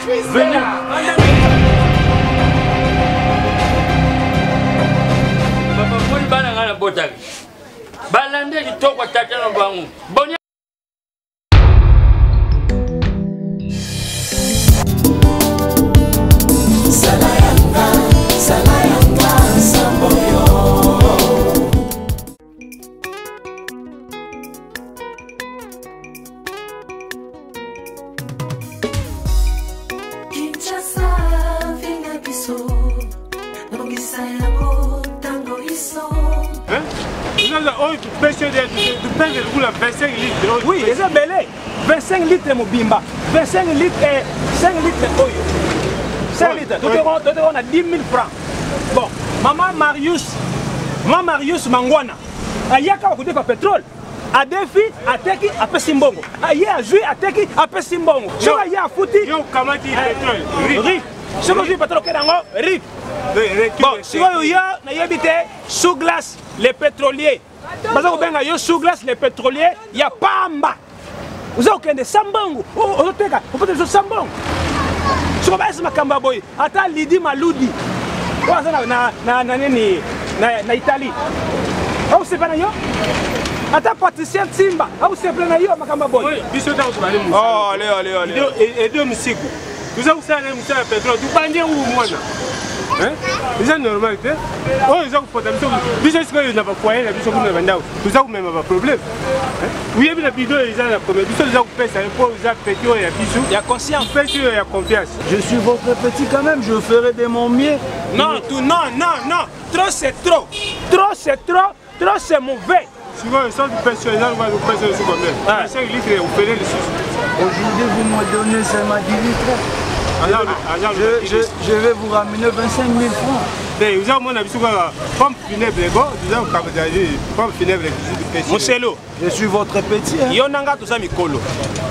Venez. Papa, moi, je vais la botagne. Balande, je toque à tata dans le banc. Bonne. Oui, les belé. 25 litres Mobimba. 25 litres et 5 litres Oyo. 5 litres. Tout on a 10 000 francs. Bon, maman Marius Mangwana. Ayaka va pas pétrole. A défi, a teki, a pesimbongo. Aye a joué, a teki, a pesimbongo. Je vais y a foutu. Yo, comment tu pétrole? Riz. Ce que je vais pétrole, c'est riz. Bon, si vous habitez sous glace, les pétroliers. Parce que vous avez sous glace, les pétroliers, il y a Pamba. Vous avez des Sambongo. Vous avez des Sambongo. Si vous avez des Kambaboy, attends Lidi Maloudi. Vous avez na Italie. Vous savez pas, attends Patricia Simba. Vous savez pas, Makambaboy. Oh, allez. Et deux musiques. Vous avez un pétrole. Vous avez un c'est normal. Oh, ils ont pas de problème. Ils n'ont pas foyer, ils ont même pas de problème. Oui, il y a des bidons, ils ont problème. Ils ont fait ça, il y a conscience. Il y a confiance. Je suis votre petit quand même, je ferai de mon mieux. Non. Trop c'est trop. Trop c'est mauvais. Si vous avez du personnel, vous allez faire ce combien 5 litres, vous ferez les sous. Aujourd'hui, vous me donnez seulement 10 litres. Je vais vous ramener 25 000 francs. Vous avez mon avis sur la pomme funèbre, pomme funèbre, Mousselo. Je suis votre petit. Yonanga, tout ça, Mikolo.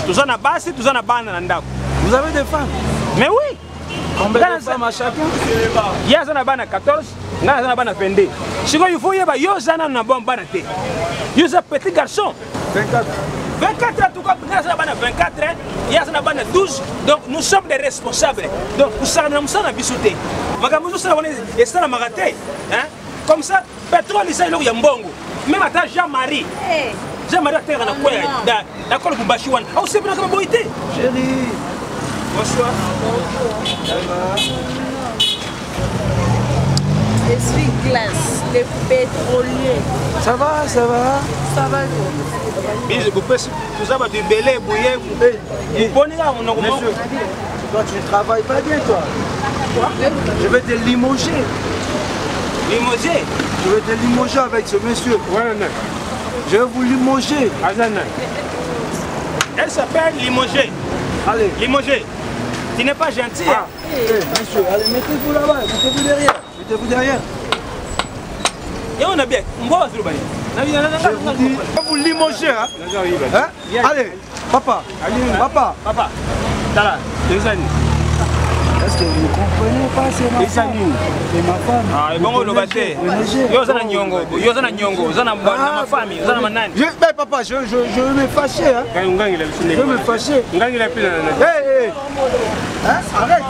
Tout ça, basi, tout ça, bana. Vous avez des femmes? Mais oui. Combien de femmes à chacun? Il y a 14, il y a 22. Si vous voyez, il y a un bon banaté. Il y a un petit garçon. 24. 24 en tout cas, il y a 24, il y a 12, donc nous sommes des responsables. Donc nous sommes bisoutés. Comme ça, pétrole, il y a un bon. Même à Jean-Marie. Jean-Marie a terre dans quoi? D'accord, vous bâchez. Ah, c'est bien comme boité. Chérie. Bonsoir. Je suis glace, les pétroliers. Ça va? Ça va. Tout ça va du belé, bouillé. Monsieur, toi tu ne travailles pas bien toi. Quoi? Je vais te limoger. Limoger? Je vais te limoger avec ce monsieur. Je vais vous limoger. Elle s'appelle limoger. Allez. Limoger. Tu n'es pas gentil. Ah. Monsieur, allez, mettez-vous là-bas, mettez-vous derrière. Et on a bien. Je vous dis, je vais vous limoger. Hein? Allez, papa. Tala, est-ce que vous ne comprenez pas? C'est ma femme. Ah, et bon, le bâté. Papa, je vais me fâcher. Hein? Je vais me fâcher. Arrête.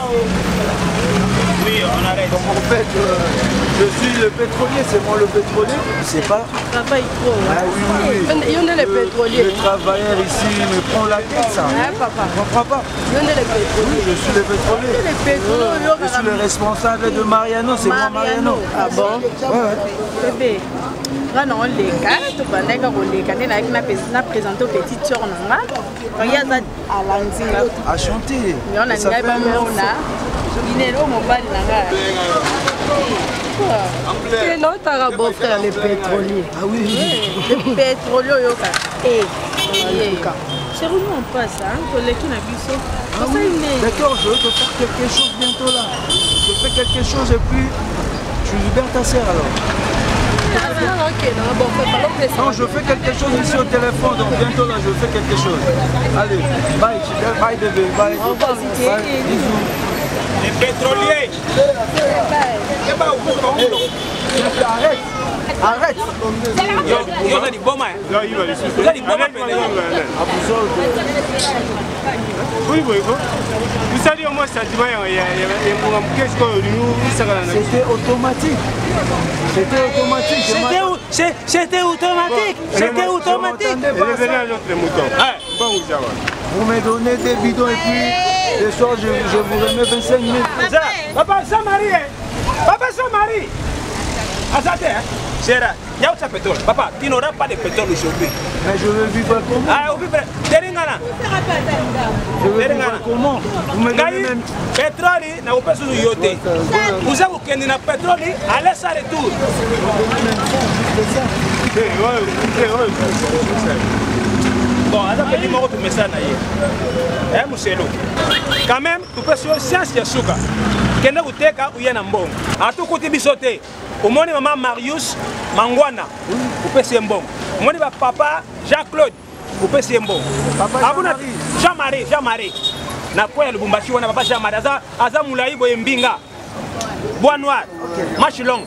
Oui, on arrête. Donc en fait, je suis le pétrolier, c'est moi le pétrolier. Je sais pas. Travaille trop. Ah oui. Il y en a les pétroliers. Le travailleur ici me prend la tête, ça. Papa. Je comprends pas. Il y en a les pétroliers. Oui, je suis le pétrolier. Je suis le responsable de Mariano, c'est moi Mariano. Ah bon? Ouais. Bébé. Là, non, les gars, tu connais quand on les connaît, on a présenté aux petites soeurs. Il y a à l'anzinga. À chanter. Il y en a qui ont et non, tu as beau frère les pétroliers. Ah oui. Les pétroliers. C'est où on passe, hein? Pour les qui n'habitent. D'accord, je vais te faire quelque chose bientôt là. Je fais quelque chose et puis tu libères ta sœur alors. Non, je fais quelque chose ici au téléphone, donc bientôt là je fais quelque chose. Allez, bye bébé, bye. Bisous. Les pétroliers. Arrête. Arrête. Yo za di boma. Non, il va les soutenir. Za di boma pene. Oui, oui, oui. Vous savez, moi, ça dit, il y a un programme. Qu'est-ce que nous C'était automatique. C'était automatique. C'était automatique. C'était automatique. Revenez à notre mouton. Vous me donnez des bidons et puis le soir, je vous remets 25 000. Papa, ça marie. Papa, ça marie. Azate, Chéra, il y a autre pétrole. Papa, tu n'auras pas de pétrole aujourd'hui. Mais je veux vivre comment? Ah, vous vivez. Teringana. Je veux vivre comment? Vous me donnez même... Pétrole, n'a pas besoin de yoter. Vous avez qu'un pétrole, allez ça retour. Bon, alors que numéro de message naïe. Monsieur quand même, tu peux sur science ya suka. Kenda uteka uyana mbongo. Atu kuti bisote. Umoni maman Marius Mangwana. Upesi mbongo. Umoni ba papa Jean-Claude. Upesi mbongo. Abuna Jean-Marie. Na kwa ya Lubumbashi wana papa Jean-Marie. Aza mulai boye mbinga. Bois noir. Marche long.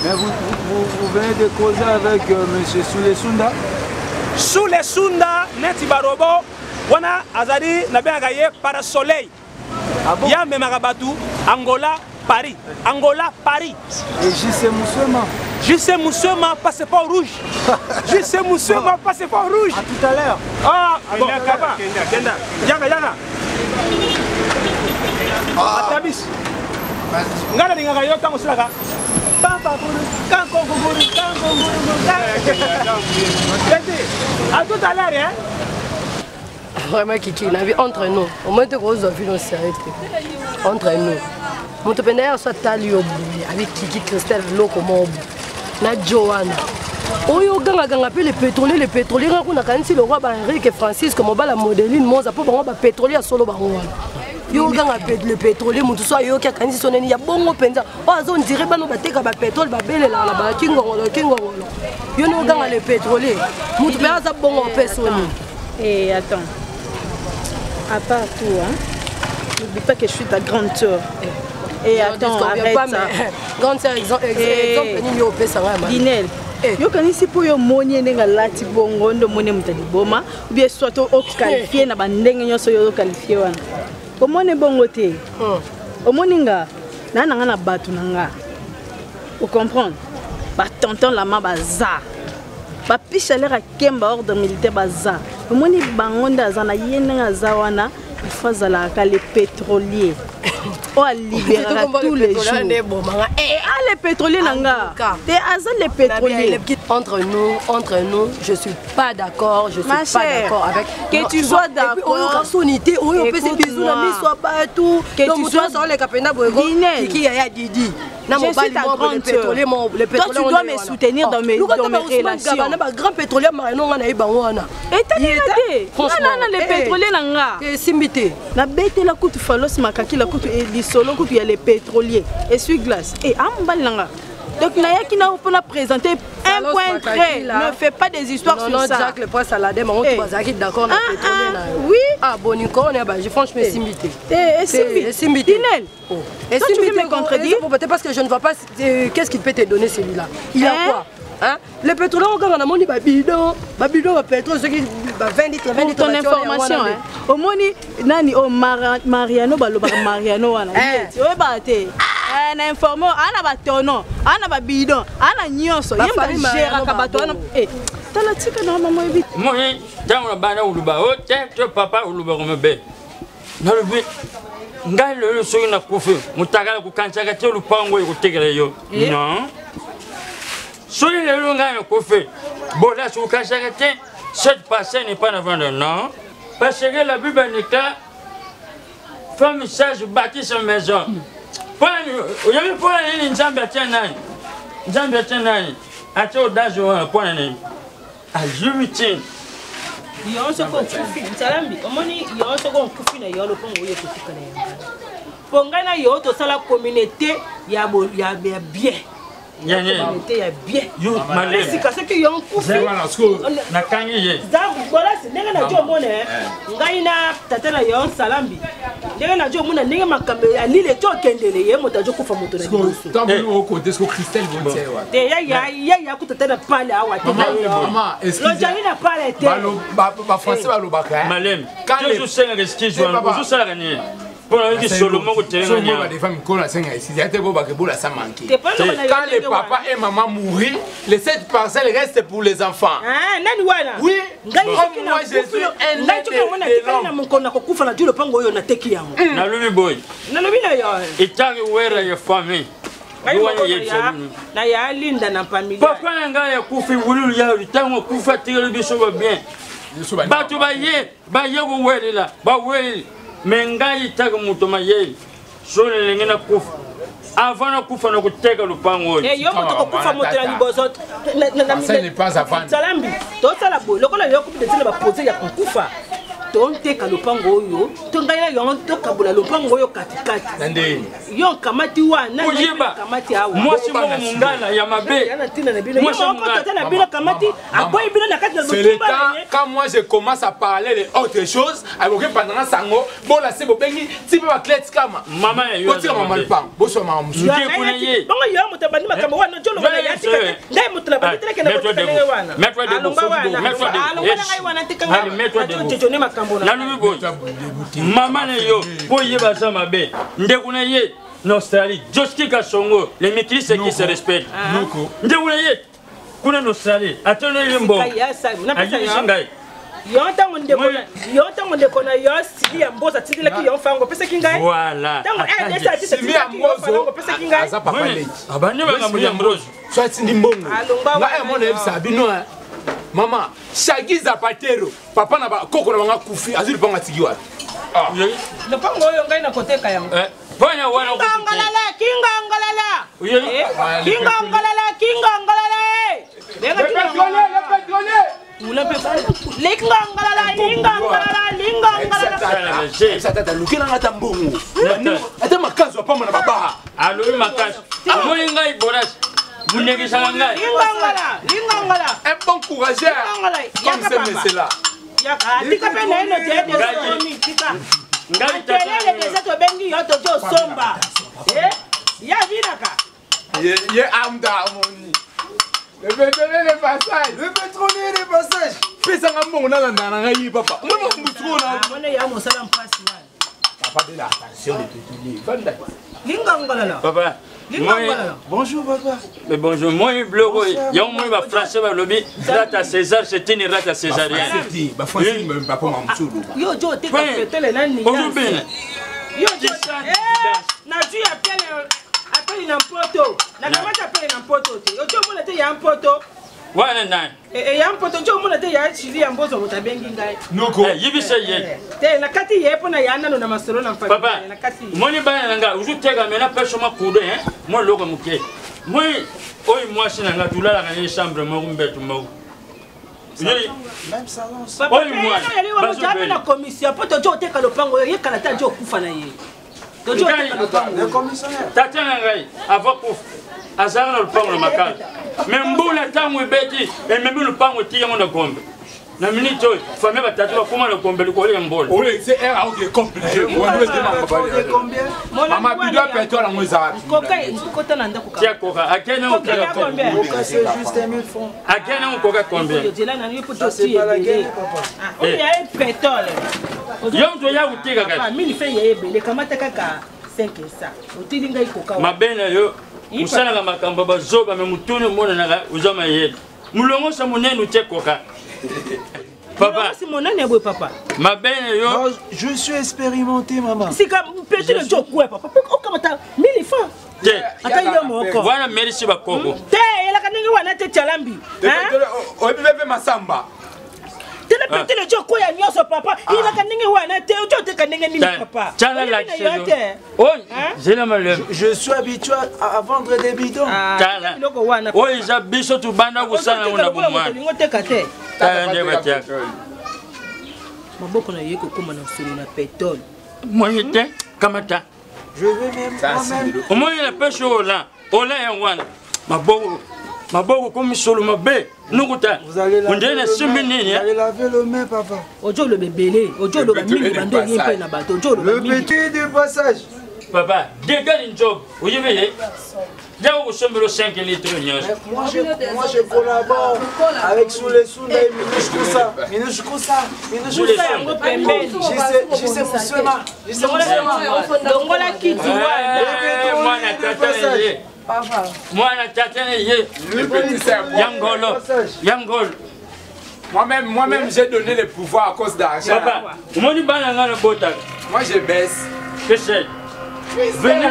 Mais vous venez de causer avec monsieur Soule Sunda? Sous les Sunda, Neti Barobo, wana azali na benga ye para soleil. Ya Memarabatou, Angola, Paris. Angola, Paris. Et JC Moussema. JC Moussema, passeport rouge. JC Moussema, passeport rouge. À tout à l'heure. Ah, bon, papa. Kenda. Yaga. Atabis. Ngana dinga yo tango silaka. Papa buru, kanko buru. À tout à l'heure, hein? Vraiment, Kiki, entre nous, au moins de grosses offres, on s'arrête. Entre nous. Mon topénaire soit talio avec Kiki, Christelle, Locomo, na Joanna. Oyo ganga pe les pétroliers, on a quand le roi Henrique et Francis, comme on va la modéline, Moza, pour on va pétrolier à solo baron. Yo ganga le pétrolier, mon tout soit yo qui a quand son ennemi, il y a bon penza. Oh, on dirait pas nous battre comme pétrole, ba belle là, ba kingolo. Yo no ganga le pétrolier, mon tout père ça bon personne. Et attends, à part tout, hein, n'oublie pas que je suis ta grande sœur. Et attends, arrête ça. Grande sœur, exemple, ni yo pesa ngama. Dinel. Yo kanisi po yo moni nenga lati bongo ndo moni mutali boma, ou bien soit au qualifié na bandenge nyoso yo qualifié wana. Omone bongo te. Omoninga na nanga na batu nanga. Vous comprenez? Ba tonton la ma baza. Ba pichaler a kemba ordre militaire baza. Omoni bangonda zana yenenga zawana, il faut zala ka les pétroliers. Oh, libérer tous les jours. Les pétroliers nanga. T'es azal les pétroliers. Entre nous, je suis pas d'accord. Je suis pas d'accord avec. Que tu sois d'accord. On peut se bisous, soit pas tout. Que tu sois dans les capénas qui a Didi. Je suis ta grande sœur. Toi, tu dois me soutenir dans mes relations. Grand pétrolier, non, on a eu Bawana. Et t'as dit, non, les pétroliers nanga. Simité. La bête la coûte falos makaki la coûte et solo coûte il y a les pétroliers et sur glace et ambal nanga. Donc Naya qui n'a pas présenté un point très, ne fait pas des histoires sur ça. Jacques le poids salade, mais on va d'accord. Oui. Ah bon, je franchement simité. Et simité. Dinel. Et si tu veux me contredire, peut-être parce que je ne vois pas qu'est-ce qu'il peut te donner celui-là. Il y a quoi? Hein? Les pétroliers, on a mon babidon, pétrole, ceux qui 20 litres, 20 litres. Pour ton information, au moni, nani, oh Mariano, Mariano, un informant, on a batono, on a babidon, on a nyonso, il y a un gérant kabaton. Eh, t'as la tique dans maman vite. Moi, dans la bana ou le bas, tu papa ou le bas, on me bé. Dans le but, ngal le soin na kufu, mutagala kukanchaga te lu pango ikutegele yo. Non. Soyez les longs qu'on fait. Bon, là, sur le cas, cette personne n'est pas devant le nom. Parce que la Bible n'est qu'à faire un message bâti sa maison. Il y avait pas une jambe à tiennaille. Une jambe à tiennaille. À tout d'âge, un point. À Jumitine. Il y a un second coup. Salambi, il y a un second coup. Il y a un second coup. Pour gagner la communauté, il y a bien. était bien. Yo malé. C'est parce que yon kufi. Na kangi ye. Voilà, c'est ndenge na jo mona. Ngai na tata na yon salambi. Ndenge na jo mona ndenge makambe ali le to kendele ye moto jo kufa moto na liboso. Tambo ko desko Christelle bonte wa. De ya ku tata na pale awa te. Maman, excusez. Lo jani na pale te. Ba français ba lo baka. Malem. Toujours c'est la excuse toujours ça la gagner. Pour le Solomon ko te nganya. Des femmes ko la senga ici, il y a te bo ba ke bo la sa manquer. Quand le papa et maman mourir, les 7 parcelles restent pour les enfants. Ah, nani wana? Oui. Moi je suis un homme. Na mukona ko kufa na dilo pango yo na teki yango. Na lumi boy. Na lumi na yo. Itaki wera ya famille. Na ya linda na familia. Papa nga ya kufi wulu ya litango kufa tigelo biso ba bien. Batu ba ye ko welela, ba weli. Mengai taka muto maye. Sone lengena kufa. Avant kufa na kuteka lupango. Yo moto ko kufa moto na liboso. Ça n'est pas avant. Salambi. To sala bo. Lokola yo kupi de tele ba poser ya kufa. Tonteka lupango oyo tongaila yo tokabula lupango oyo katikati nande yo kamati wana kamati awa mwasi mo mungala ya mabe mwasi mo na bino kamati aboyi bino na kati na lutumba quand moi je commence à parler de autre chose avec pendant sango bola se bobengi ti ba clete kama mama yo ti mama pan boso mama musu bongo yo motabani makambo wana jolo wana ya tikati ndai mutula bani tere kena mutula wana metwa de Maman yo, pour y baza mabe, ndekuna ye, nostalgie, Joski Kasongo, les maîtrises qui se respectent. Ndekuna ye, kuna nostalgie, attendez le bon. Yonta monde kona yo sili ya mboza tidile ki yon fango pesa kingai. Voilà. Sili ya mbozo pesa kingai. Aza papa leki. Abanye banga muri ya mbozo. Soit ndi mbongo. Nga ya mona ebisa bino Maman, Shaggy Zapatero, papa na ba koko na banga kufi, azuri panga tigi wapi? Ah. Le pango yo ngai na koteka yango. Banya wana ko. Kinga ngalala. Kinga ngalala. Lenga pétrolier. Mula pétrolier. Linga ngalala. Ça tata lukina ngata mbongo. Ata makazo pa na baba. Alo makazo. Amoni ngai bonas. Lingangala. Un bon courageur. Comme ce monsieur-là. Tika pe na eno te de somi tika. Ngai telele de zeto bengi yo to jo somba. Ya vinaka. Ye amda moni. Le pétrolier les passages. Pesa ngambongo na ndana ngai papa. Mama mutro na. Mona ya mosala mpasi wa. Papa de l'attention le pétrolier. Banda. Lingangala. Papa. Bonjour papa. Mais bonjour, moi il bloque. Il y a un moment va français va lobby. Rate à César, c'est une rate à césarien. Bah français même pas pour mamsou. Yo jo te ka petele nani. Bonjour bien. Yo jo. Na tu appelle na poto. Na kama tu appelle na poto te. Yo jo mona te ya poto. Wana nani? Ya mpoto jo mona te ya chili ya mbozo mutabengi ngai. Noko. Yibisa ye. Te na kati ye pona ya nano na masolo na mfanya. Papa. Moni bana nga uzutega mena pesho makudo Moi logo muke. Moi moi sinanga tulala na chambre mo mbetu mo. Même salon. Papa moi. Yali wa mjabe na commission poto jo teka lopango ye kala ta jo kufa na ye. To jo teka lopango. Le commissionnaire. Tata ngai avant kuf. Azara na lopango na makala. Membula tangu ibeti emembi lopango tiyango na gombe. Na minute famille batatu bakoma na gombe likole mbolo. Ole c'est un autre compliqué. On doit demander combien. Mama bido pétrole en moza. Koka kota na ndako ka. Tia koka akena on koka combien? C'est juste 1000 francs. Akena on koka combien? Je là na nipo to si. On y a un pétrole. Yom to ya uteka kaka. Mimi fait yeye bele kamata kaka 5 ça. Otilinga ikoka. Mabena yo. Musala la makamba bazoba me mutune mona na uzoma yeye. Mulongo sa munene utekoka. Papa, c'est mon année, papa. Ma belle, yo. Je suis expérimenté, maman. C'est comme petit le joke, papa. Pourquoi comment t'as 1000 francs? Voilà, merci beaucoup. Té, il a qu'à wana te chalambi. On peut masamba. Té le petit le joke, quoi, il y a papa. Il a qu'à wana te, tu te qu'à ni papa. Tchala la oh, j'ai la malheur. Je suis habitué à vendre des bidons. Oh, ils habitent tout banda vous ça on a besoin. Maboko na yeko koma na solo na pétrole. Moi kamata. Je vais même moi-même. Au moins il a pêche au là. Au là et wana. Maboko comme solo mabe. Vous allez laver le main, papa. Ojo le bébé, ojo le bébé, le petit de passage. Papa, dégage une job. Vous y voyez? Là où sommes le 5 litres. Moi je collabore avec sous les sous les minus ça. Moi-même, j'ai donné le pouvoir à cause d'argent. Papa, moi je baisse. Que c'est? Venez.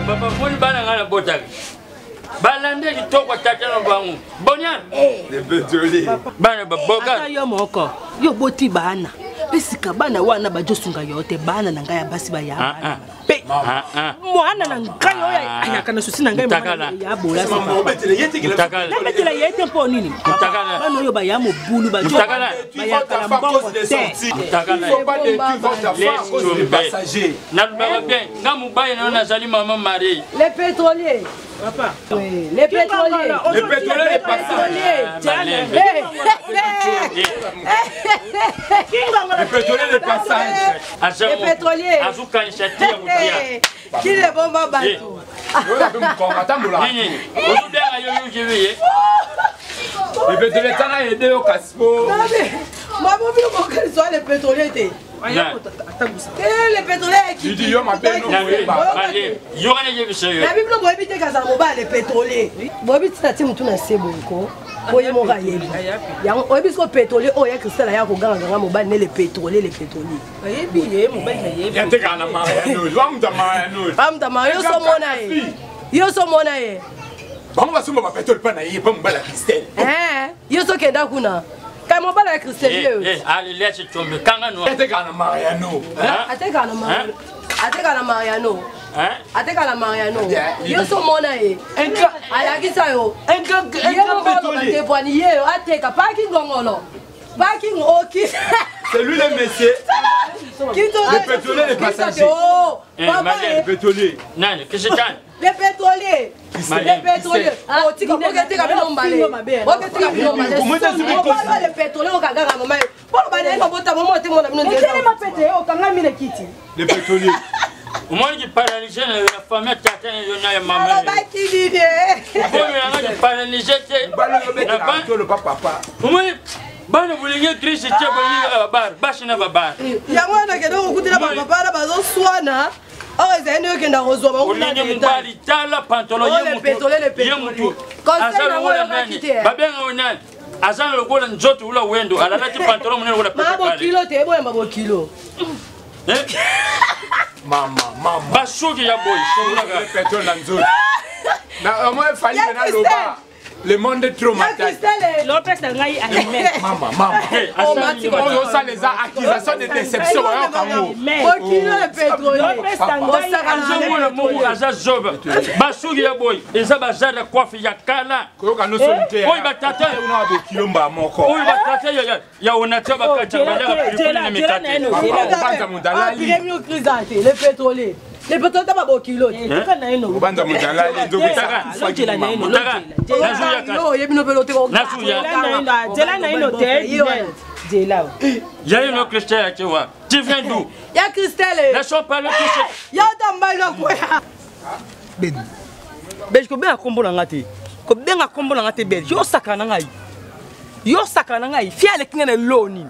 Papa, moi, je suis botak. Balande qui toko tata no bangu. Bonyan. Le pétrolier. Bana baboka. Ata yo moko. Yo boti bana. Bisika bana wana bajosunga yote bana nanga ya basi ba ya. Pe. Mwana nanga yo ya kana susi nanga ya bola sa. Mutakala. Na betela yete mpo nini? Mutakala. Bana yo ba ya mobulu ba. Mutakala. Ba ya kala mbongo te. Mutakala. Il faut pas détruire votre affaire à cause des passagers. Nalbaka bien. Ngamubaye na nazali maman Marie. Les pétroliers. Papa. Oui, les pétroliers. Les pétroliers, les passagers. Les pétroliers, les passages. Les pétroliers. Azuka initiative mutia. Qui les bombe à bateau? Les pétroliers, ça a aidé au Caspo. Moi, je veux que soit les pétroliers. Les pétroliers qui disent la Bible doit éviter qu'à les pétroliers. Moi, je suis un peu de bon. Oye mon gars yebi. Yango oye bisko pétrolier oye Christelle ya ko ganga mo ba ne les pétroliers. Yebi ye mo ba yebi. Ya te kana Mariano. Amda Mario so mona ye. Yo so mona ye. Bango basumba ba pétrole pa na ye pa mo ba la Christelle. Yo so kenda kuna. Ka mo ba la Christelle yo. Allez laisse tomber kanga no. Ya te kana Mariano. Ateka na Mariano. Ateka na Mariano. Yo so mona ye. Ayakisa yo. Un pétrolier. Ateka parking gongolo. Parking oki. C'est lui le monsieur. Les pétroliers, les passagers. Les pétroliers. Non, qu'est-ce que c'est? Les pétroliers. Les pétroliers. Oh, tu comprends que tu as bien emballé. Les pétroliers, on gagne à maman. Les pétroliers. Moi, je paralysé la famille Tata et la maman. Je paralysé. Le papa. Bana bulinge Chris tchaba bar bashina babar. Yamwana kedo kutira babara bazo swana. Oh zeni okenda kozoma ulinge mbali tala pantalon yemutu. Azalo wala nani. Babenga onani. Azalo kola njoto ula wendo alalati pantalon munene wala papa. Mabo kilo te boya mabo kilo. Mama. Basuki ya boy. Le pétrole dans zone. Na moi fallait na loba. Le monde est traumatisé. Lopez ngai alime. Maman. On ça les accusations de déception au Cameroun. Kilo le pétrole. Lopez ngai azazoba. Basuki ya boy. Eza bazada coiffe ya kala. Koyoka no solitaire. Oyi batata una do kilomba moko. Oyi batata ya onata bakata bala pilipili mikate. Banza mundalali. Premium crisante les pétroliers. Les pétroliers pas bon kilo. Banza mundalali ndokitaka. Non, il y a une pelote. Il y a une Christelle qui voit. Tu viens d'où? Il y a Christelle. Laissons parler tout ça. Il y a Dambala quoi. Belge ko bien kombo na ngati. Ko bien kombo na ngati belge. Yo sakana ngai. Fi ale kinga na loni.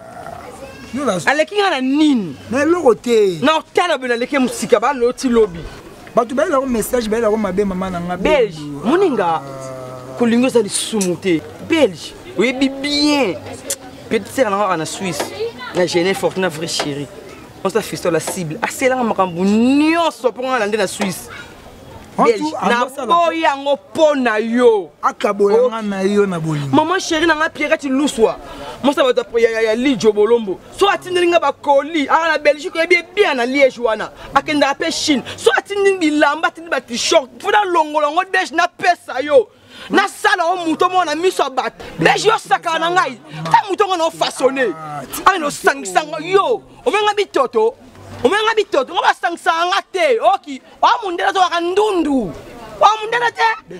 Ale kinga na nini? Na lokote. Na tala bena leke musika ba loti lobby. Batu ba la message ba la mabe mama na ngabe. Belge, moninga. Kolingo sa lisumuté. Belge, oui bien. Petit sœur en Suisse. Na Genève Fortuna vrai chéri. On sa fait la cible. Assez là makambu nyonso pour aller na Suisse. Belge, na boya ngo pona yo. Akaboya na yo na boli. Maman chéri na nga Pierrette Luswa. Moi ça va ta ya Lijo Bolombo. So atindelinga ba koli. Ara na Belgique ko bien na Liège wana. Akenda pe Chine. So atindinga bilamba tindi ba t-shirt. Funa longolongo Belge na pesa yo. Na sala o muto mo na miso bat. Belge yo sakana ngai. Ta muto ngo no façonné. Ai no sang yo. O menga bitoto. omenga bitoto ngoba sangsanga te oki amundela to akandundu amundela te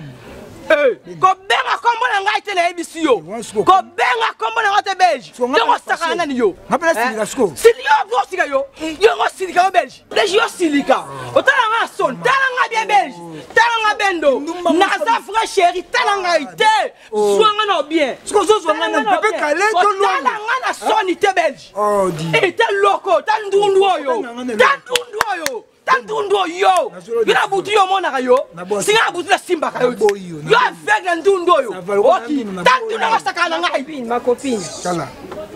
kobenga kombo na ngai te na ebisi yo kobenga kombo na ngai te belge yongo sakana nani yo ngapela silika siko silika yo sika yo yongo silika yo belge belge yo silika otala nga son tala nga bien belge tala nga bendo nasa frère chéri tala nga ite zwanga no bien siko zo zwanga na pepe kale to lo tala nga na son ite belge oh di ite loko ta ndundu oyo Tandundo yo, y'a bouti yo mon yo, si y'a bouti la simba kayo, y'a avec la ndundo yo, ok, tandundo wa sakana ngai, ma copine. Kala.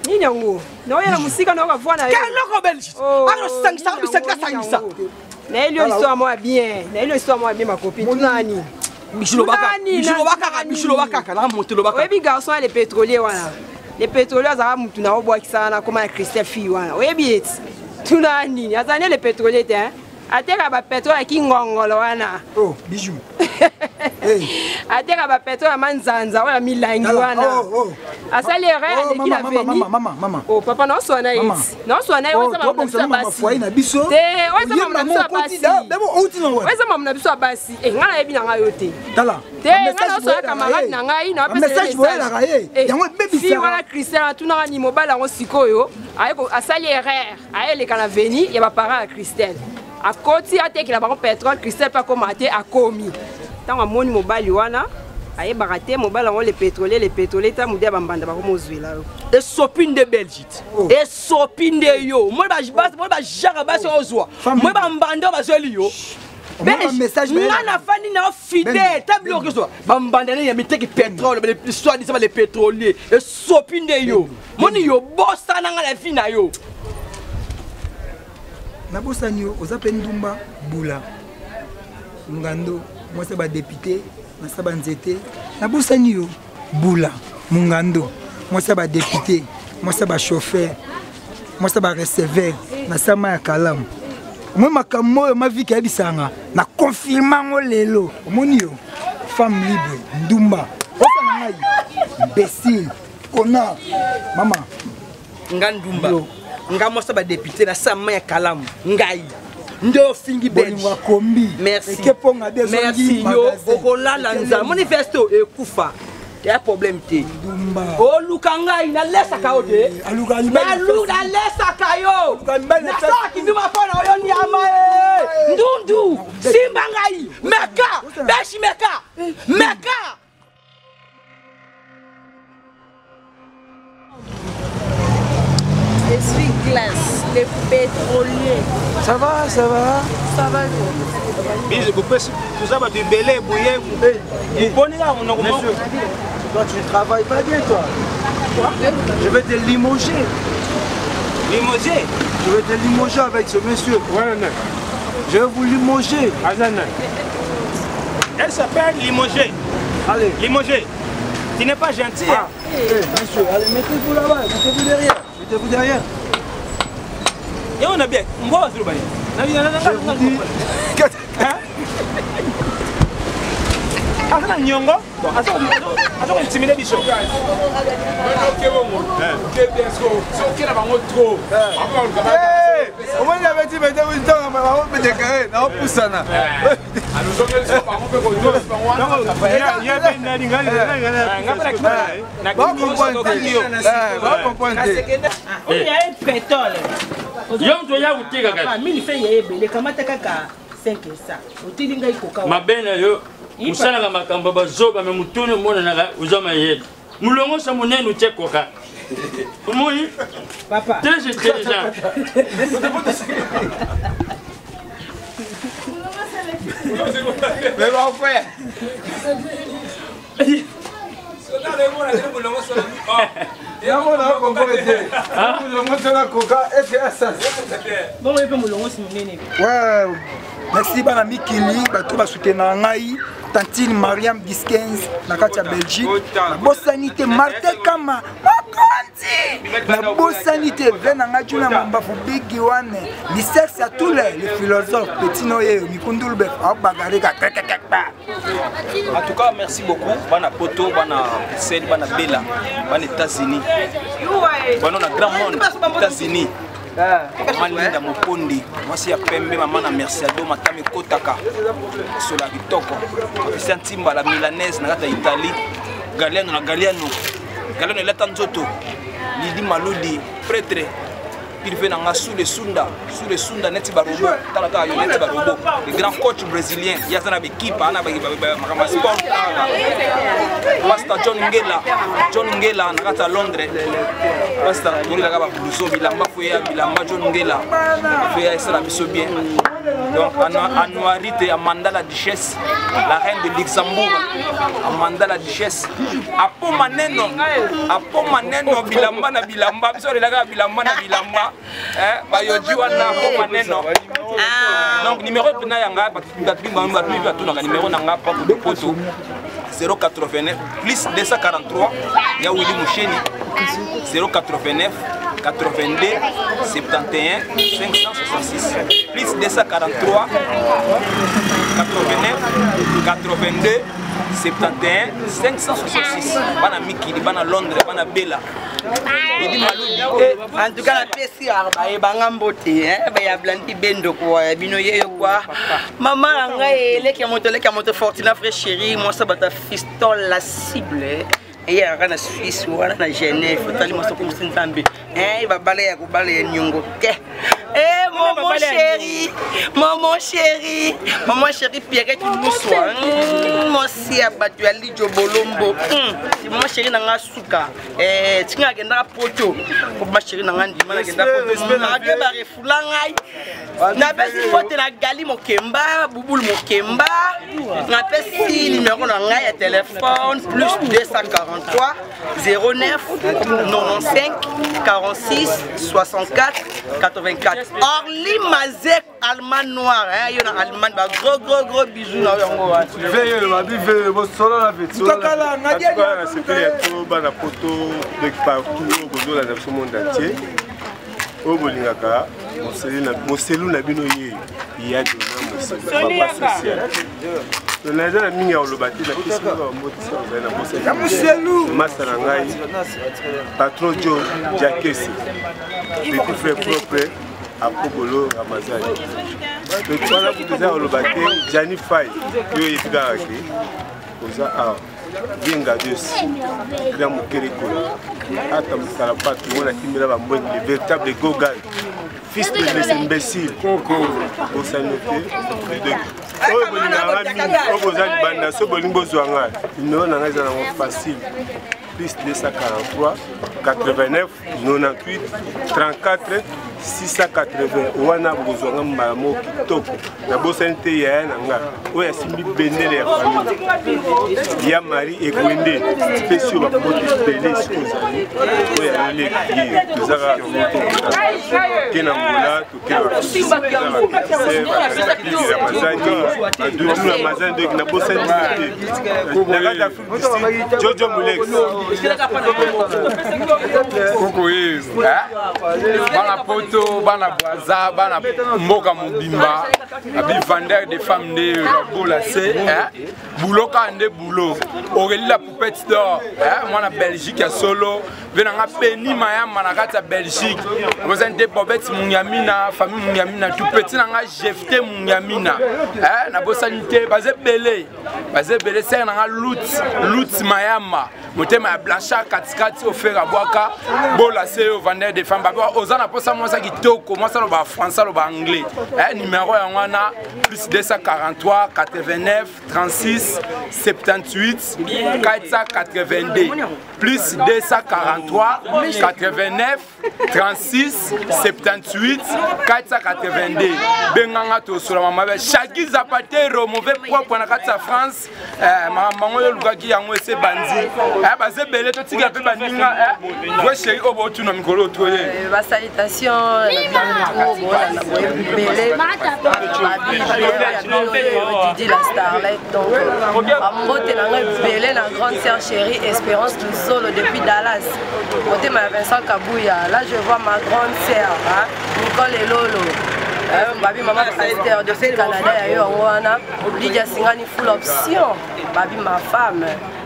Ni nyango, na oya musika na kwa na. Quel loko belge, alors 500 500. Na ile histoire moi bien, na ile histoire moi bien ma copine. Tunani. Bichilo baka, na monte lo baka. Oyebi garçon les pétroliers wana. Les pétroliers za mutu na obwa kisana comme Christelle fille wana. Oyebi eti. Tunani, azane les pétroliers te hein. Ateka ba pétrole ki ngongolo wana. Oh, bijou. Ateka ba pétrole manzanza wala milangi wana. Asali erreur de ki la veni. Maman. Oh papa non so na iti. Non so na weza mama na basi. Foi na biso. Te weza mama na basi. Debo outi na wa. Weza mama na biso basi. Ngala yebi na ngayo te. Tala. Te ngala so camarade na ngai na pesa. Message voyela ka ye. Yango bebi si wala Christelle tuna ni mobile ngo sikoyo. Ayeko asali erreur. Ayele kana veni ya ba parents à Christelle. A côté à tek la baron pétrole Christelle pas commenté a commis tant à moni mobile wana aye baraté mobile on les pétroliers ta mudia bambanda ba komo zwela et sopine de Belgique et sopine de yo moi ba jara ba so ozwa moi ba mbanda ba zeli yo message na fani na fidèle tablo que so bambanda ne ya miteki pétrole les soit dit ça les pétroliers et sopine de yo moni yo bossa na ngala fina yo nabosani yo oza pe ndumba bula ngando mwasa ba député mwasa ba nzete nabosani yo bula mungando mwasa ba député mwasa ba chauffeur mwasa ba receveur na sama ya kalamu moi makambo yo maviki abisanga na confirmango lelo omoni yo femme libre ndumba osana ngai imbécile kona mama ngandumba ngamo sa ba député na sama ya kalamu ngai ndo fingi belgi wakombi merci keponga bezo merci yo okolala nza manifesto ekufa ya problème te o lukanga ina lesa kaote aluka na lesa kayo na sa kinduma pona oyo nyama ndundu simba ngai meka beshi meka Essuie-glace, les pétroliers. Ça va. Bise, vous pouvez du belé, bouillé, Monsieur, toi tu ne travailles pas bien toi. Je vais te limoger. Limoger? Je vais te limoger avec ce monsieur. Je vais vous limoger. Elle s'appelle limoger. Allez. Limoger. Tu n'es pas gentil. Ah. Monsieur, allez, mettez-vous là-bas, mettez-vous derrière. Et on a bien. Je vous dis. Asa nyongo? Asa intimider biso. Au moins il avait dit mettez vous temps on peut décaler, on pousse ça. Musalaka makambo bazoba me mutune mona na uzoma yele mulongo sa munene uchekoka moi papa très intelligent mais va faire ouais merci bana mikili bato basoutenaka ngai tantine Mariam Giskens na kati ya Belgique nabosani te Martin Kama makonzi nabosani te ve na ngai juna mambafu bigi wane lisexe ya tous les philosophes petit noye mikundulu be abagareka en tout cas merci beaucoup bana poto bana Bruxelles bana Bella bana États-Unis bana na grand monde États-Unis Maman Linda Mopondi, moi c'est Pembe, maman na merci ado matame kotaka. Sola bitoko. Christian Timba la milanaise na kata Italie. Galiano na Galiano. Galiano il est en Zoto. Lidi Malodi, prêtre. Il fait dans sous les Sunda Neti Barobo, Talaka Neti Barobo, le grand coach brésilien, il y a une équipe, Ana Makama Sport, Pastor John Ngela, Nakata Londres, Pastor Tourila Gaba Blouson, Bilamba Fouya, Bilamba John Ngela, Fouya Sala Bisso bien. Donc, Anouarite, Amanda la Duchesse, la reine de Luxembourg, Amanda la Duchesse, Apo Maneno, Bilamba na Bilamba, Bilamba na Bilamba. Donc numéro de Nayanga, numéro Nanga de Poto 089 plus 243, il y a Willy Moucheni 089 82 71 566 plus 243 89 82 71 566. Bana Miki, Bana Londres, Bana Bella. En tout cas, la PC est bangamboté, il y a Blanti Bendo quoi, Binoye quoi. Maman, elle est qui a monté Fortina frère chérie, moi ça bat ta fistole la cible. Et il y a un Suisse ou un Genève, il faut aller moi ça comme c'est une femme. Il va balayer Nyongo. Eh maman chérie, Pierrette Moussoua. Moi si abattu à Lidjo Bolombo. Maman chérie nanga suka. Tinga agenda poto. Ma chérie nanga ndima agenda poto. Na ba refulangai. Na pesi fote na gali mokemba, bouboul mokemba. Na pesi numéro nanga ya téléphone plus 243 09 95 46 64 84. Orly Mazek Allemand noir, il y a un Allemand, gros bisous. Patron Joe Jakesi, petit frère propre à Kobolo Ramazani. Le toit là pour déjà le bâti, Jani Faye, qui est garagé, Oza A, Genga Dios, Grand Mokereko, Atam Salapat, on a qui là le véritable Gogal, fils de ces imbéciles, Coco, au Sanoté, les deux. Facile. Plus 243 89 98 34 680 wana bozonga mamo kitoko na bosante ya nanga oya simbi bendele ya famille ya mari ekwende spécial ba bote télé skozali oya le qui tuzaka kena ngola to kena na bosante Jojo Mulex Koko hizi bana poto bana boaza bana mboka mobimba abi vendeur de femmes de bola c'est bouloka ande boulot Aurélie la poupette d'or moi na Belgique ya solo venanga peni mayama na kata Belgique vous êtes Bobette Munyamina famille Munyamina tout petit nanga jefté Munyamina na bosanité basé belé c'est nanga loot mayama motema ya blanchard katikati offert à boaka bola c'est au vendeur de femmes baba ozana posa moi ça kitoko moi ça lo ba français lo ba anglais numéro ya wana plus 243 89 36 78 482 plus 243 89 36 78 482 benganga to sur la maman Shaggy Zapatero mauvais propre na kati ya France maman yo lukaki yango ese bandi basé belé to tika pe baninga ouais chéri obo tu na mikolo toye ba salutation na belé Didi la Starlight donc ambote na belé la grande sœur chérie Espérance Luzolo depuis Dallas côté ma Vincent Kabouya là je vois ma grande sœur Nicole et Lolo babi maman pasteur depuis Canada yo wana Lydia Singani full option babi ma femme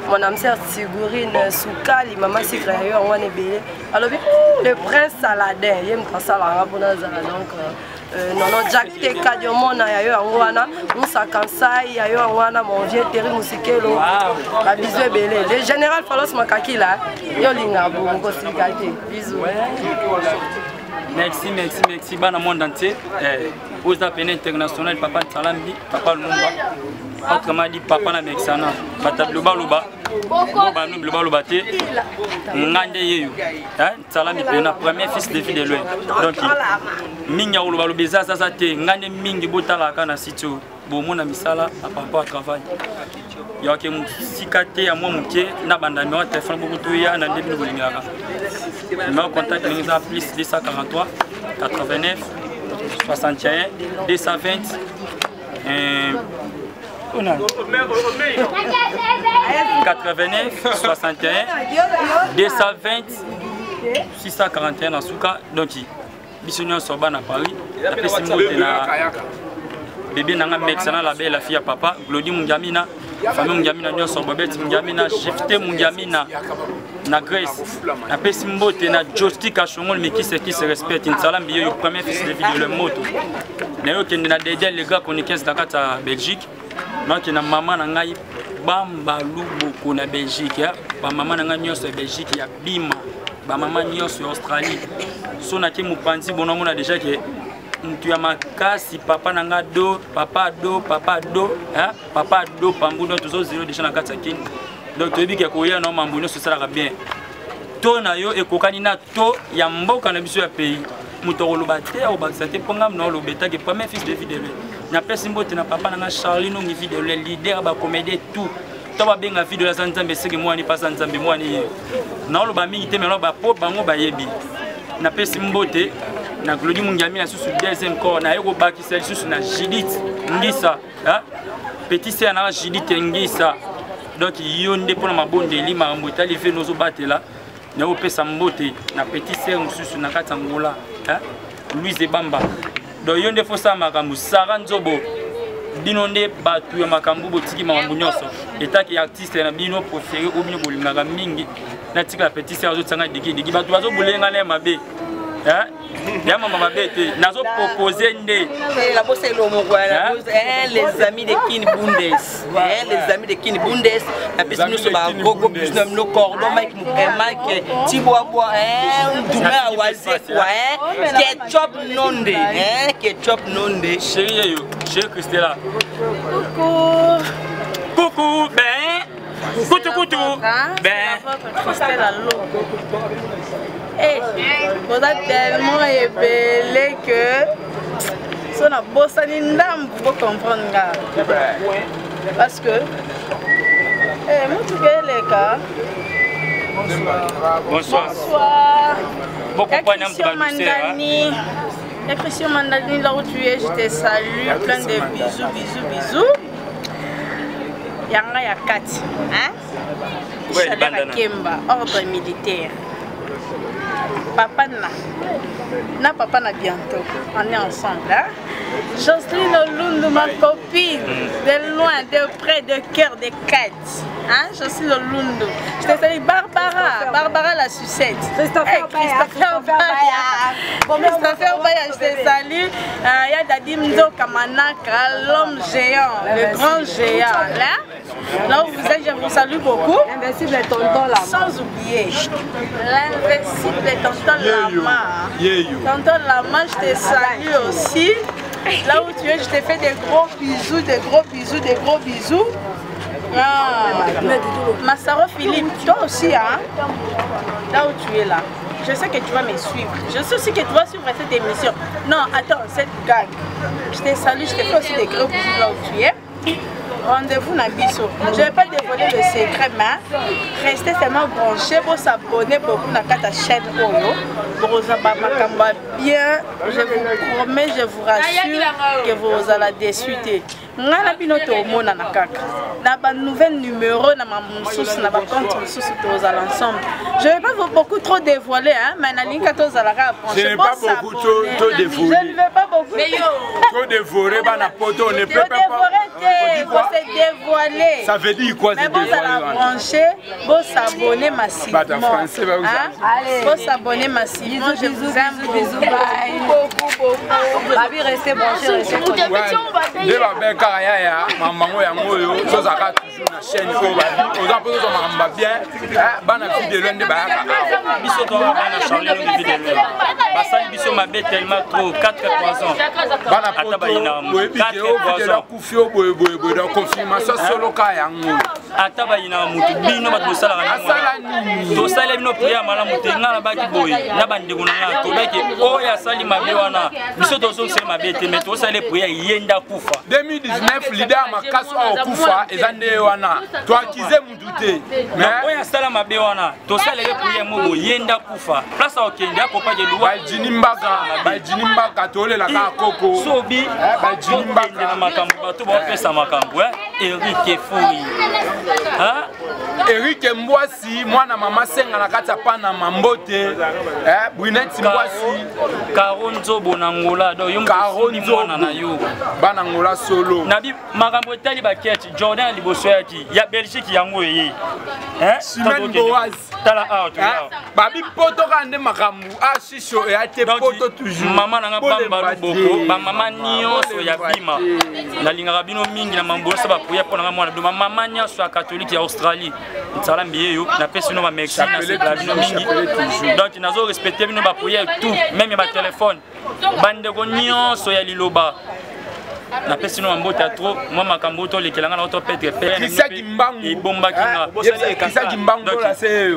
mon âme sœur Sigurine Soukali, maman Sikra yo on est belé. Alors le prince Saladin, yem kasala rapona zala donc non Jack Teka diomona yo angwana, Moussa Kansai yo angwana mon vieux Terry Musikelo. La bisou belé. Le général Falos Makaki là, yo linga bongo sikate. Bisous. Merci, dans le monde entier. Aux appels internationaux, papa Salambi, papa Lumba, autrement dit papa na Mexana, papa Luba, Ngande Yeyu, Salambi, le premier fils de fille de lui. Donc, Minga Luba Lubeza, ça te, Ngande Mingi Botala Kana Situ, Bomona Misala, à papa travail. Il y a que Sikate à moi, mon pied, Nabanda, mais téléphone beaucoup de ya, n'a début de Bolingara. Mon contact nous a plus 243 89 61 220 89 61 220 641 en souka donc bisogna soba na Paris la pesimbote na bébé nanga mexana la belle la fille à papa Glody Mungamina famille Mungamina nyonso Bobette Mungamina Jefté Mungamina na Grèce na pesimbote na Joystick Ashongol mais qui se respecte Insalam bio le premier fils de vie de le moto na yo kende na dédé les gars qu'on est 15 dans la Belgique moi qui na maman na ngai bamba luboko na Belgique ya ba maman na ngai nyonso Belgique ya bima ba maman nyonso Australie so na ki mupanzi bonomo na déjà que tu as ma casse papa nanga do papa do hein papa do pambuno toujours zéro déjà na kata kin donc tu dis que koya no mambuno ce sera bien to na yo ekokani na to ya mboka na biso ya pays muto loba te o bakisate ponga no lobeta que premier fils de vie de lui na pesi mbote na papa nanga Charlie no ngi de le leader ba comédie tout to ba benga vie de la Nzambe c'est que moi ni pas Nzambe moi ni na loba mingi te mais loba po bango ba yebi na pesi mbote na Glody Mungamina sous deuxième corps na eko baki celle sous na Judith Ngisa hein petit sœur na Judith Ngisa donc yonde pour ma bonde lima mbota li fait nozo batela na opesa mbote na petit sœur sous na Katangola hein Louise Bamba donc yonde faut ça makambu Sara Nzobo binonde batu ya makambu botiki makambu nyonso etaki artiste na bino préféré ou bino bolingaka mingi na tika petit sœur zo tsanga digi batu bazo bolenga na mabe hein ya maman mabete nazo proposer ndé la bosse lo mongwana les amis de Kin Bundes les amis de Kin Bundes la personne nous ba gogo business no cordon Mike Mike Tiboa Douma Waze quoi ketchup nonde chérie yo chérie Christella coucou ben Coutou ben Christella logo vous êtes tellement ébellé que si on a bossé une dame, vous pouvez comprendre. Parce que, moi, tu veux les gars. Bonsoir. Christian Mandani, là où tu es, je te salue. Plein de bisous. Yanga Yakati. Chalet Kemba, ordre militaire. Papa na papa na bientôt on est ensemble hein? Jocelyne Olundu ma copine de loin de près de cœur de quatre hein Jocelyne Olundu je te salue Barbara la sucette Christopher Baya je te salue ya Dadim Ndoka Manaka l'homme géant le grand géant là où vous êtes je vous salue beaucoup invincible tonton là sans oublier l'invincible tonton Lama. Tonton Lama, je te salue aussi. Là où tu es, je te fais des gros bisous. Massaro Philippe, toi aussi, hein? Là où tu es là. Je sais que tu vas me suivre. Je sais aussi que tu vas suivre cette émission. Non, attends, cette gang. Je te salue, je te fais aussi des gros bisous là où tu es. Rendez-vous dans Bisso. Je ne vais pas dévoiler le secret, mais restez seulement branchés pour s'abonner beaucoup dans la chaîne Oyo. Bien, je vous promets, je vous rassure que vous allez déçuiter. Ngana binoto mona na kaka. Na ba nouvel numéro na ma source na ba compte source tous à l'ensemble. Je vais pas vous beaucoup trop dévoiler hein, mais na linka tous à la je ne vais pas beaucoup trop dévoiler. Je ne vais pas beaucoup. Trop dévorer ba na poto on ne peut pas. Dévorer, faut se dévoiler. dévoilé. Ça veut dire quoi, c'est dévoilé? Mais vous allez brancher, vous s'abonner massivement. Vous s'abonner massivement. Je vous aime. Bisous, bye. Beaucoup. Babi, restez branchés, restez branchés. De la belle carrière, maman, toujours la chaîne. Aux emplois, on m'a bien. Bana fille de l'un de Baga. Biso doit avoir changé de vidéo. Basali biso m'a bête tellement trop 4 ans. Bana poto, 4 ans. Kufio boy dans confirmation solo kaya ngo. Ataba ina mutu bino ba tosala ngani. Tosala bino priya mala mutu ngala ba ki boy. Na bande kunanga to ba ki o ya sali mabe wana. Biso tozo sel mabe te mais tosala priya yenda kufa. 2019 leader makaso au kufa ezande wana. To akize mutu mais o ya sala mabe wana. Tosala priya mo yenda kufa. Place okende akopa de loi. Ba jinimbaga tole la ka koko. Sobi ba jinimbaga na makambo bato ba pesa makambo Eric Furi. Eric Mbwasi mwana mama senga na kati pana mambote Brunette Mbwasi Karonzo bonangola do yo mwana na yo bana ngola solo nabi makambo etali baketi Jordan liboso yaki ya Belgique yango yeye Simon Boaz tala out babi poto kande makambo ashisho ya te poto toujours mama nanga bamba luboko ba mama nyonso ya bima na linga bino mingi na mambosa ba poya pona mwana do mama nyonso ya catholique ya Australie tsala mbiye yo na pesi no ba Mexique na c'est bino mingi donc nazo respecter bino ba poya tout même ba téléphone bande go nyonso ya liloba na pesi no mbota trop moi makambo to lekelanga na to petre pere et bomba kinga Kisaki Mbango la c'est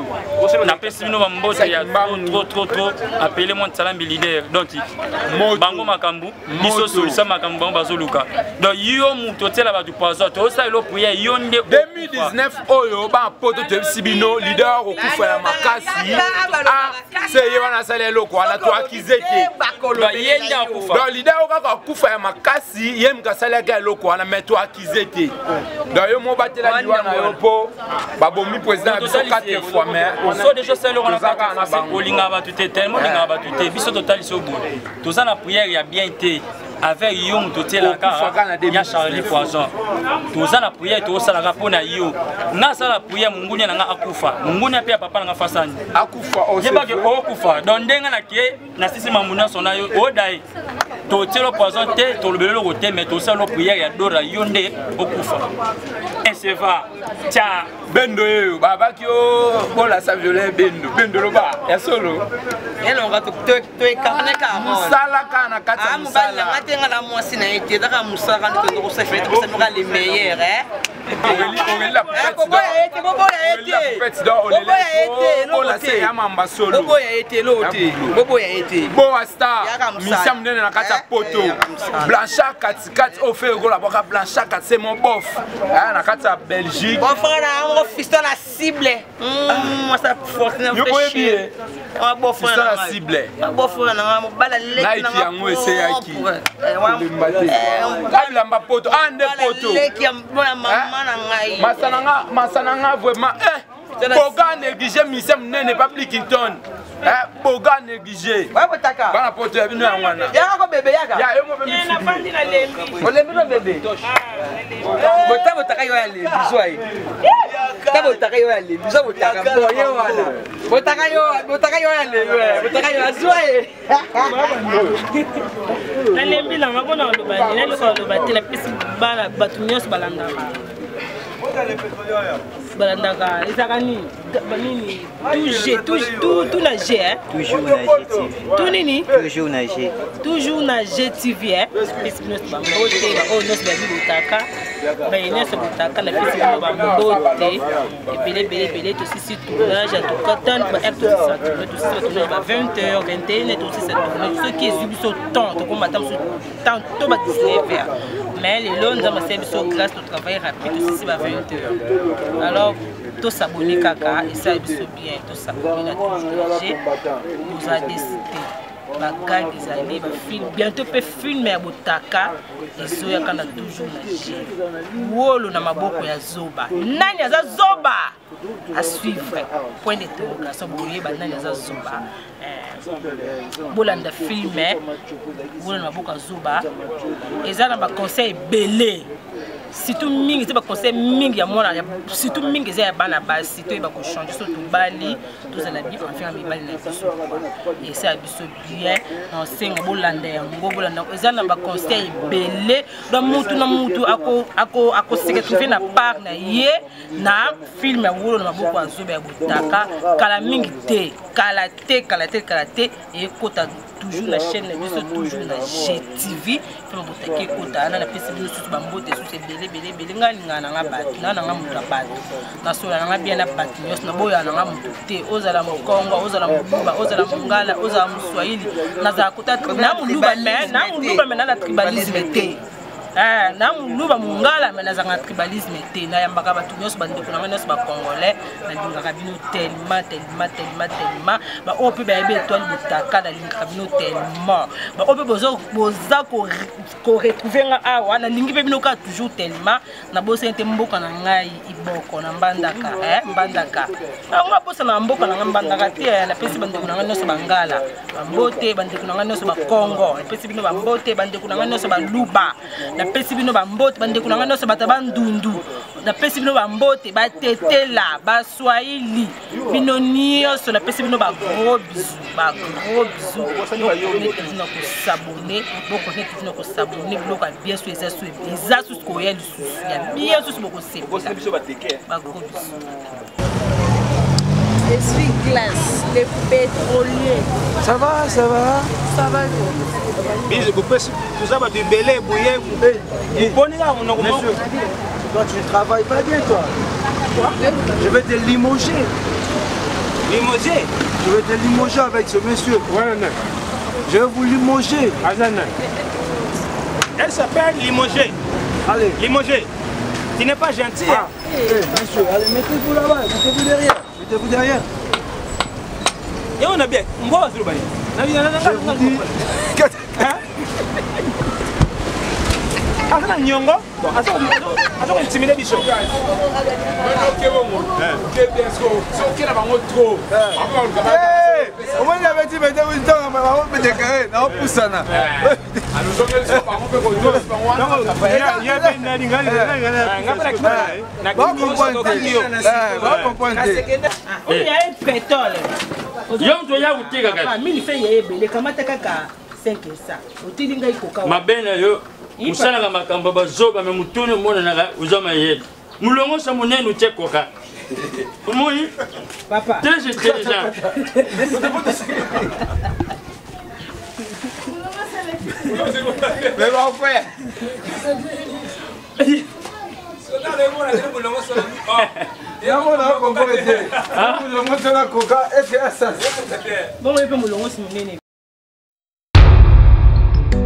na pesi no mbota ya trop appeler mon salambi leader donc bango makambo biso solution makambo bazoluka donc yo muto tela ba du poison to ça lo prier yonde 2019 oyo ba poto te sibino leader okufa ya makasi c'est yo na sala loko na to akizeke yenda okufa donc leader okufa ya makasi yem kasala ka loko na meto akizete donc yo mo batela liwa na yo po babomi président biso 4 fois mais so déjà c'est le on olinga ba tuté tellement linga ba tuté biso total so bon to ça na prière ya bien été avec yo mutoté la ka ya Charlie Poison to ça na prière to ça la rapona yo na ça la prière mungunya na akufa mungunya pia papa na fasani akufa yeba ke okufa donc ndenga na ke na sisi mamuna sona yo odai to telo poison te to lebelo ko te mais to ça lo prière ya dora yonde okufa et c'est va tia bendo yo baba ki o bola sa violet bendo lo ba ya solo elo ngato to ekarne ka musala kana kata musala ngatenga la mwasi na ete daka musala kan to ko se fait ko se mera les meilleurs on la bobo ya ete bobo la se ya mamba solo bobo ya ete lote bobo ya ete bo star misam nene na kata poto Blanchard katikati o fait go la boka Blanchard kat c'est mon bof na kata Belgique bon frère na fiston la cible moi ça fortune yo boye bien on bof frère la cible bof frère na bala lek na yango ese yaki kabla mba poto ande poto lek ya mama na ngai masananga vraiment boga négligé misem nene public Clinton boga négligé bana poto ya bino yango wana yaka ko bébé yaka ya yo mo be mi fandi na lembi olembi no bébé bota botaka yo ya lembi swai ta botaka yo ya lembi so botaka boye wana botaka yo ya lembi botaka yo swai na lembi la ngakona loba ni lelo loba tela pesi bala batu nyos balanda balandaka ezaka nini tout na G hein toujours na G tout nini toujours na G TV hein pesi nos ba mbote ba o nos ba bilutaka ba yeneso butaka na pesi no ba mbote ebele to sisi tournage à tout katane ba acte ça to sisi tournage ba 20h 21h to sisi tournage ce qui est subiso temps to comme madame temps to ba 19h mais les lois nous avons servi sur grâce au travail rapide aussi va 20h alors tout s'abonner kaka et ça est bien tout s'abonner nous a décidé bagage des années film bientôt peut filmer botaka ezoya kana toujours na G wolo na maboko ya zoba nani aza zoba à suivre point d'interrogation boye ba nani aza zoba bolanda filmer wolo na maboko ya zoba eza na ba conseil belé surtout mingi c'est pas conseil mingi ya mona surtout mingi c'est ya bana basi to ba ko changer so to bali to za la bien enfin mi bali na biso et ça biso bien on senga bolanda ya ngo bolanda eza na ba conseil belé do mutu na mutu ako sekretariat na part na ye na film ya wolo na maboko azobe ya botaka kala mingi te kala te et kota toujours la chaîne na biso toujours na GTV fama botaki kota na pesi bino susu bambote susu belé nga na nga bato na nga mutu bato na sola na bien na bato nyos na boya na nga mutu te ozala mokongo ozala moluba ozala mongala ozala moswahili na za kota na moluba me na tribalisme te na moluba mongala me na za tribalisme te na yambaka bato nyos bandeko na nga nyos ba congolais na lingaka bino tellement ba ope ba yebe étoile botaka na lingaka bino tellement ba ope boza ko retrouver nga awa na lingi pe bino ka toujours tellement na bosa ente mboka na ngai iboko na mbandaka mbandaka nga bosa na mboka na mbandaka te na pesi bandeko na nga nyos bangala bambote bandeko na nga nyos ba Congo na pesi bino bambote bandeko na nga nyos ba luba na pesi bino bambote bandeko na nga nyos bata bandundu na pesi bino bambote batetela baswahili bino nyonso na pesi bino ba gros bisous na ko s'abonner boko net na ko s'abonner bloko bien sûr eza sous ko ya lisusu ya bien sûr boko sepela ba gros bisous. Je suis Glace, les pétroliers. Ça va? Ça va. Bise, vous pouvez tout ça, du belé, bouillé, vous prenez là, on a monsieur, toi tu ne travailles pas bien, toi. Quoi? Je vais te limoger. Limoger? Je vais te limoger avec ce monsieur. Je vais vous limoger. Elle s'appelle limoger. Allez. Limoger. Tu n'es pas gentil. Ah. Monsieur, allez, mettez-vous là-bas, mettez-vous derrière. Mettez-vous derrière. Et on a bien. On va sur le balai. Je vous dis. Asa nyongo. Asa ko intimider biso. Au moins il avait dit mais vous êtes en train de déclarer, non poussana. mabena yo musala ka makamba bazoba me mutune mona na uzama yetu mulongo sa munene uchekoka umui papa déjà mais bon frère bon, il peut me le montrer.